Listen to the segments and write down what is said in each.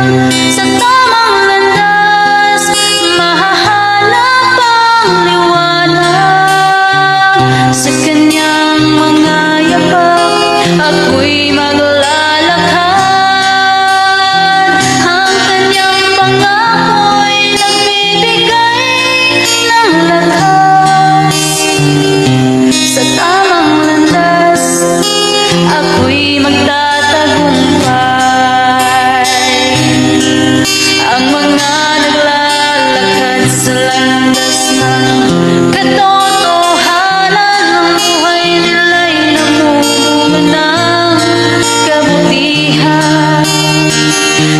Sa tamang landas, mahahanap ang liwanag. Sa kanyang mga yapak, ako'y maglalakad. Ang kanyang pangako'y nagbibigay ng lakas. Sa tamang landas, ako'y magtatagumpay. Ang mga naglalakad sa landas ng katotohanan, ang buhay nila'y namumunga ng kabutihan.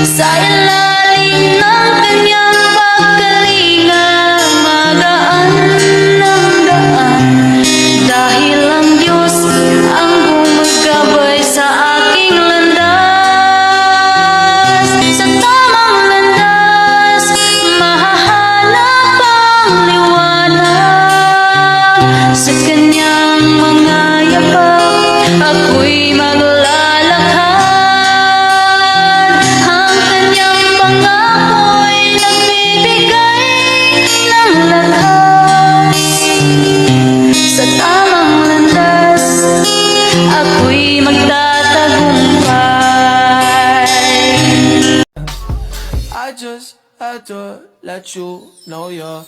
Sa ilalim ng kanyang pagkalinga, magaan ang daan, dahil ang Diyos ang gumagabay sa aking landas. Sa tamang landas, mahahanap ang liwanag. Sa kanyang mga yapak, ako'y maglalakad. Ang kanyang pangako'y nagbibigay ng lakas. Sa tamang landas, ako'y magtatagumpay. I just had to let you know you're